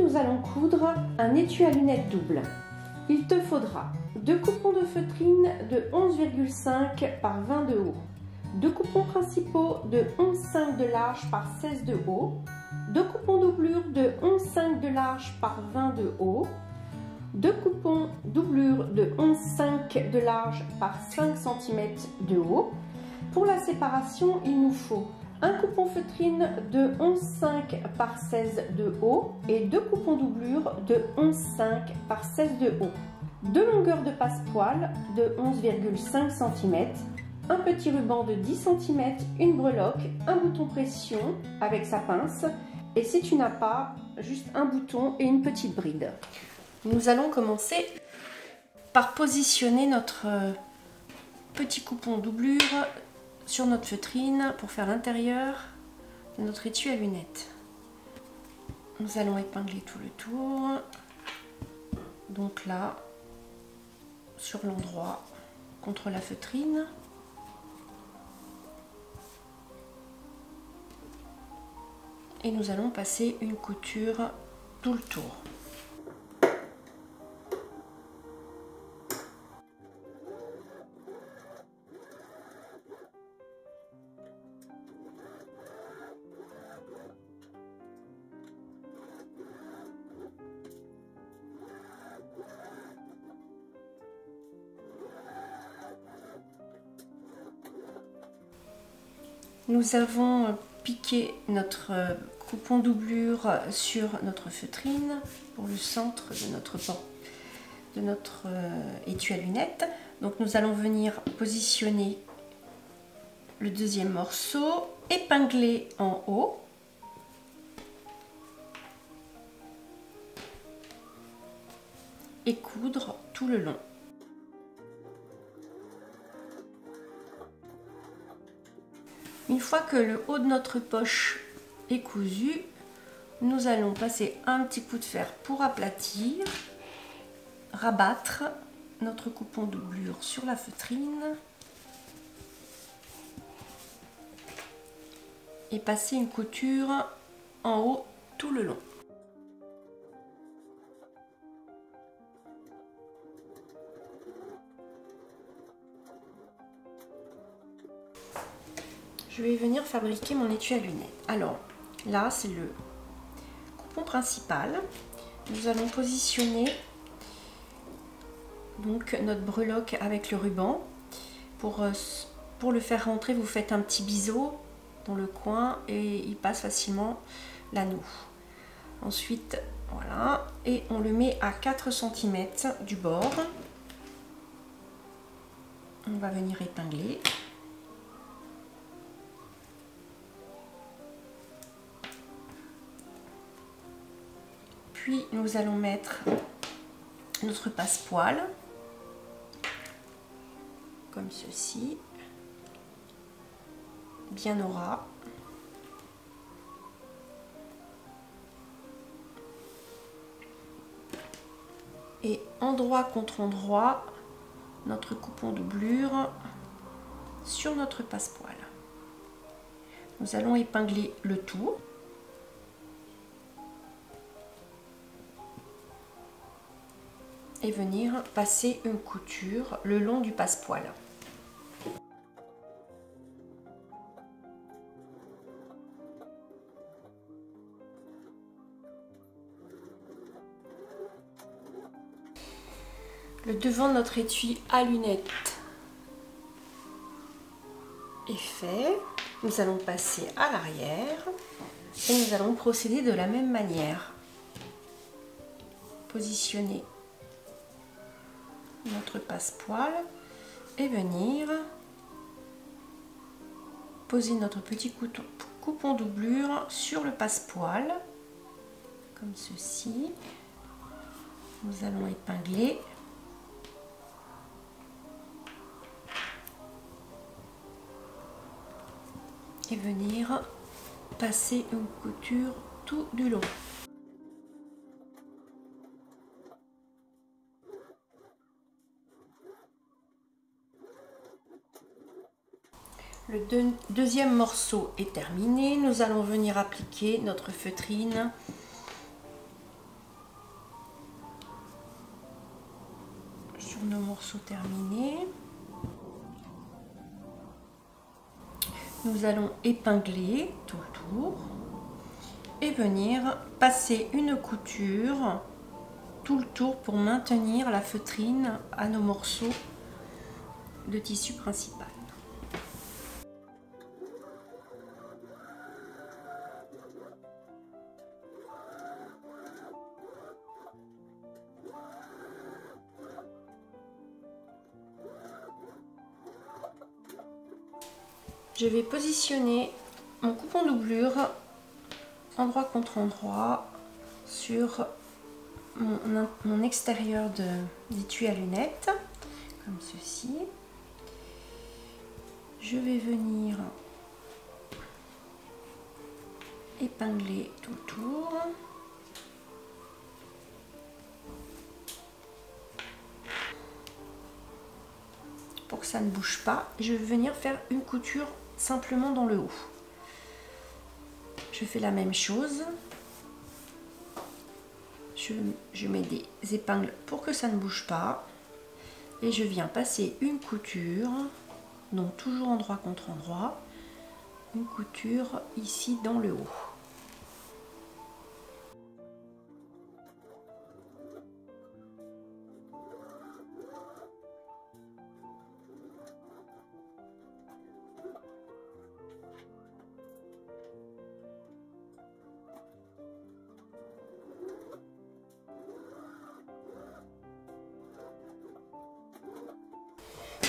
nous allons coudre un étui à lunettes double. Il te faudra 2 coupons de feutrine de 11,5 par 20 de haut, 2 coupons principaux de 11,5 de large par 16 de haut, 2 coupons doublure de 11,5 de large par 20 de haut, 2 coupons doublure de 11,5 de large par 5 cm de haut. Pour la séparation, il nous faut un coupon feutrine de 11,5 par 16 de haut et 2 coupons doublure de 11,5 par 16 de haut. 2 longueurs de passepoil de 11,5 cm, un petit ruban de 10 cm, une breloque, un bouton pression avec sa pince et si tu n'as pas, juste un bouton et une petite bride. Nous allons commencer par positionner notre petit coupon doublure sur notre feutrine pour faire l'intérieur de notre étui à lunettes. Nous allons épingler tout le tour, donc là, sur l'endroit contre la feutrine. Et nous allons passer une couture tout le tour. Nous avons piqué notre coupon doublure sur notre feutrine pour le centre de notre étui à lunettes. Donc nous allons venir positionner le deuxième morceau, épingler en haut. Et coudre tout le long. Une fois que le haut de notre poche est cousu, nous allons passer un petit coup de fer pour aplatir, rabattre notre coupon doublure sur la feutrine et passer une couture en haut tout le long. Je vais venir fabriquer mon étui à lunettes. Alors là, c'est le coupon principal. Nous allons positionner donc notre breloque avec le ruban. Pour le faire rentrer, vous faites un petit biseau dans le coin et il passe facilement l'anneau. Ensuite, voilà, et on le met à 4 cm du bord. On va venir épingler. Puis nous allons mettre notre passepoil comme ceci, bien au ras. Et endroit contre endroit, notre coupon doublure sur notre passepoil. Nous allons épingler le tout. Et venir passer une couture le long du passepoil. Le devant de notre étui à lunettes est fait. Nous allons passer à l'arrière et nous allons procéder de la même manière. Positionner notre passepoil et venir poser notre petit coupon doublure sur le passepoil comme ceci. Nous allons épingler et venir passer une couture tout du long. Le deuxième morceau est terminé. Nous allons venir appliquer notre feutrine pour nos morceaux terminés. Nous allons épingler tout le tour et venir passer une couture tout le tour pour maintenir la feutrine à nos morceaux de tissu principal. Je vais positionner mon coupon doublure endroit contre endroit sur mon extérieur d'étui à lunettes, comme ceci. Je vais venir épingler tout le tour. Pour que ça ne bouge pas, je vais venir faire une couture simplement dans le haut. Je fais la même chose. Je mets des épingles pour que ça ne bouge pas. Et je viens passer une couture, donc toujours endroit contre endroit, une couture ici dans le haut.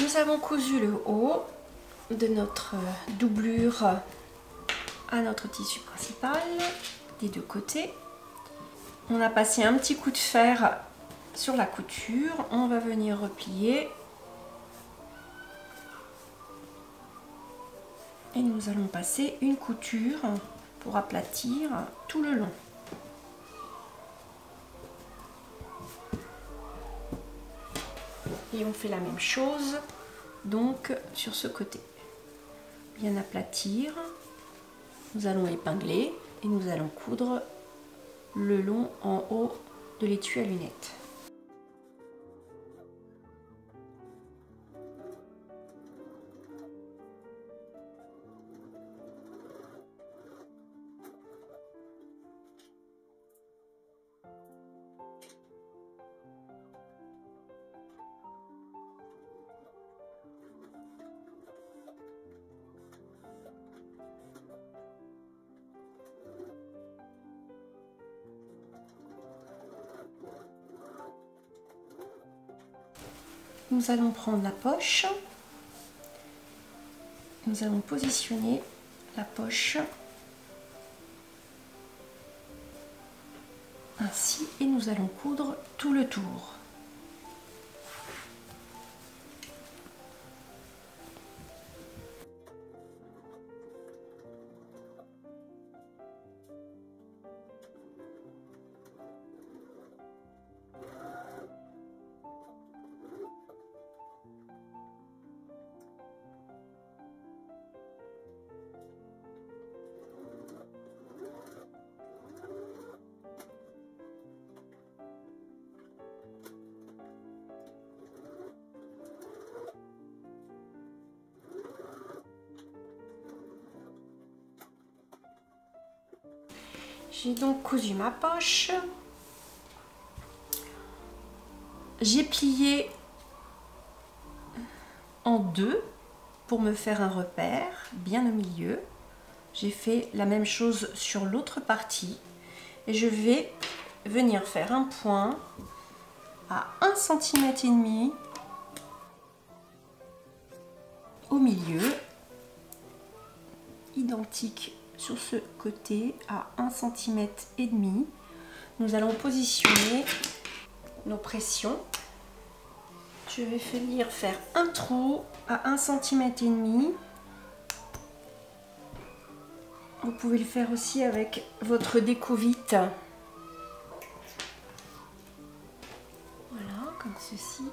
Nous avons cousu le haut de notre doublure à notre tissu principal des deux côtés. On a passé un petit coup de fer sur la couture. On va venir replier et nous allons passer une couture pour aplatir tout le long. Et on fait la même chose donc sur ce côté. Bien aplatir. Nous allons épingler et nous allons coudre le long en haut de l'étui à lunettes. Nous allons prendre la poche, nous allons positionner la poche ainsi et nous allons coudre tout le tour. J'ai donc cousu ma poche. J'ai plié en deux pour me faire un repère bien au milieu. J'ai fait la même chose sur l'autre partie et je vais venir faire un point à 1,5 cm au milieu, identique sur ce côté à 1,5 cm. Nous allons positionner nos pressions. Je vais venir faire un trou à 1,5 cm. Vous pouvez le faire aussi avec votre déco-vite. Voilà, comme ceci.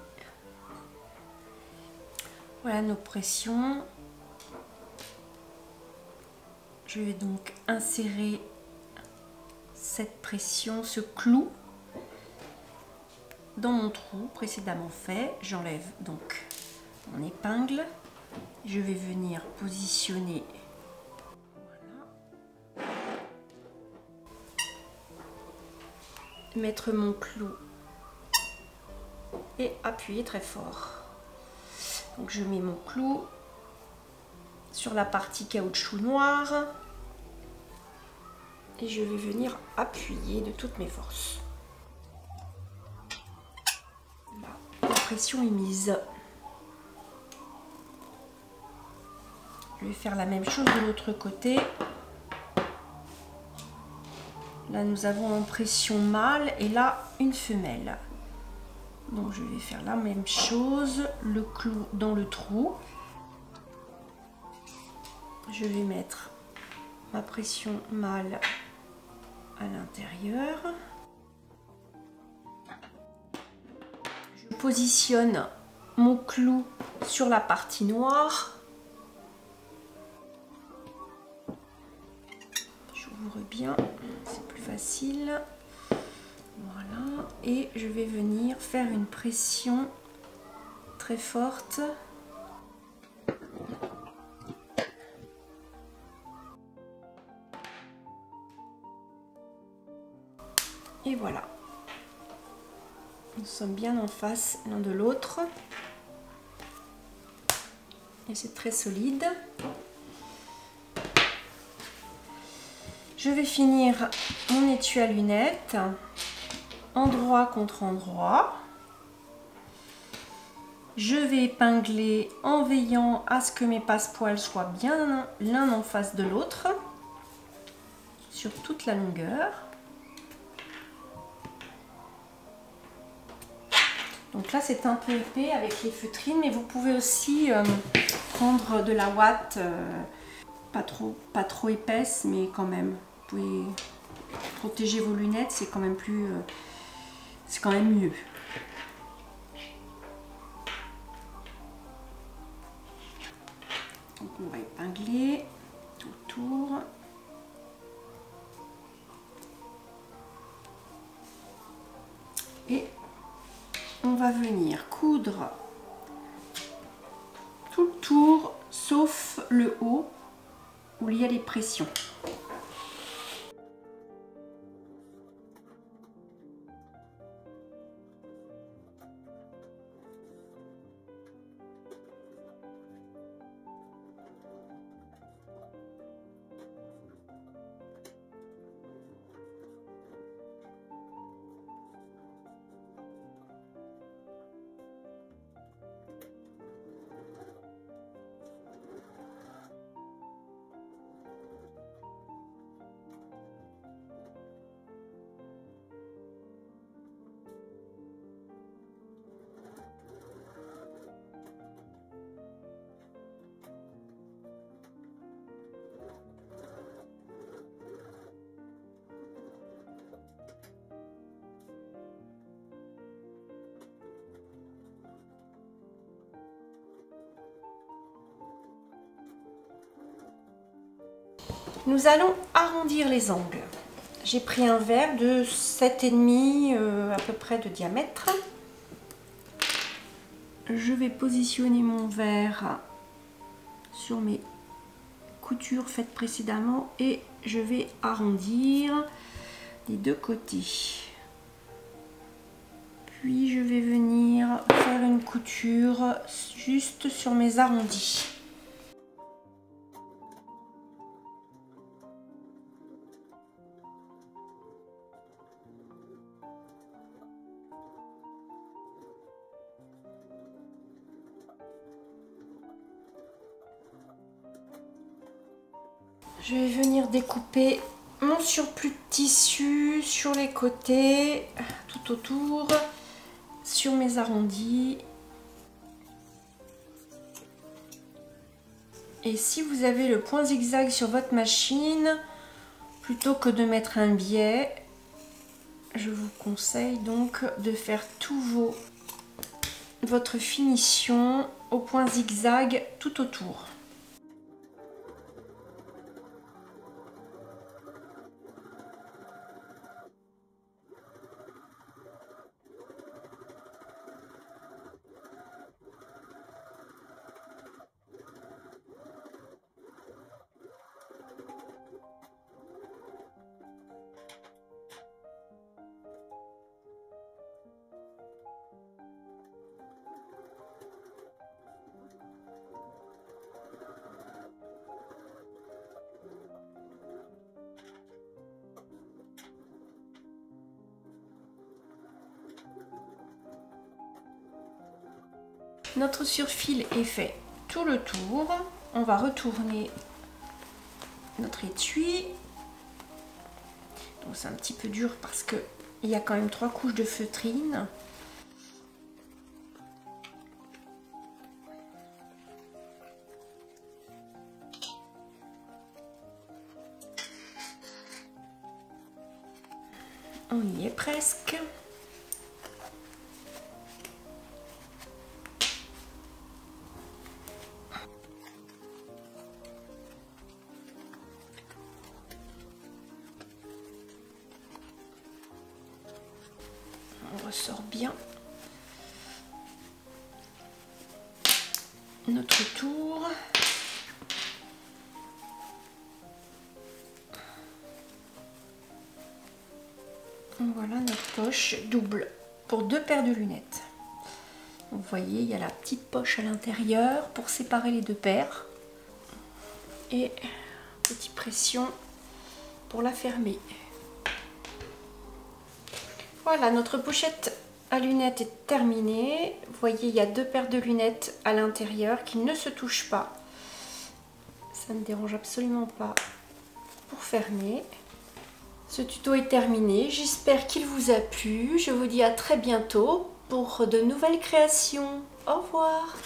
Voilà nos pressions. Je vais donc insérer cette pression, ce clou dans mon trou précédemment fait. J'enlève donc mon épingle. Je vais venir positionner. Voilà. Mettre mon clou et appuyer très fort. Donc je mets mon clou sur la partie caoutchouc noir et je vais venir appuyer de toutes mes forces. Là, la pression est mise. Je vais faire la même chose de l'autre côté. Là nous avons une pression mâle et là une femelle. Donc je vais faire la même chose, le clou dans le trou. Je vais mettre ma pression mâle à l'intérieur. Je positionne mon clou sur la partie noire. J'ouvre bien, c'est plus facile. Voilà, et je vais venir faire une pression très forte. Et voilà. Nous sommes bien en face l'un de l'autre. Et c'est très solide. Je vais finir mon étui à lunettes, endroit contre endroit. Je vais épingler en veillant à ce que mes passepoils soient bien l'un en face de l'autre, sur toute la longueur. Donc là c'est un peu épais avec les feutrines, mais vous pouvez aussi prendre de la ouate pas trop épaisse, mais quand même. Vous pouvez protéger vos lunettes, c'est quand même plus, c'est quand même mieux. Donc on va épingler tout autour. Et on va venir coudre tout le tour, sauf le haut où il y a les pressions. Nous allons arrondir les angles. J'ai pris un verre de 7,5 à peu près de diamètre. Je vais positionner mon verre sur mes coutures faites précédemment et je vais arrondir les deux côtés. Puis je vais venir faire une couture juste sur mes arrondis. Je vais venir découper mon surplus de tissu sur les côtés, tout autour, sur mes arrondis. Et si vous avez le point zigzag sur votre machine, plutôt que de mettre un biais, je vous conseille donc de faire votre finition au point zigzag tout autour. Notre surfil est fait tout le tour. On va retourner notre étui. Donc c'est un petit peu dur parce que il y a quand même 3 couches de feutrine. On y est presque. On ressort bien notre tour. Voilà notre poche double pour 2 paires de lunettes. Vous voyez, il y a la petite poche à l'intérieur pour séparer les 2 paires. Et petite pression pour la fermer. Voilà, notre pochette à lunettes est terminée. Vous voyez, il y a 2 paires de lunettes à l'intérieur qui ne se touchent pas. Ça ne dérange absolument pas pour fermer. Ce tuto est terminé, j'espère qu'il vous a plu. Je vous dis à très bientôt pour de nouvelles créations. Au revoir!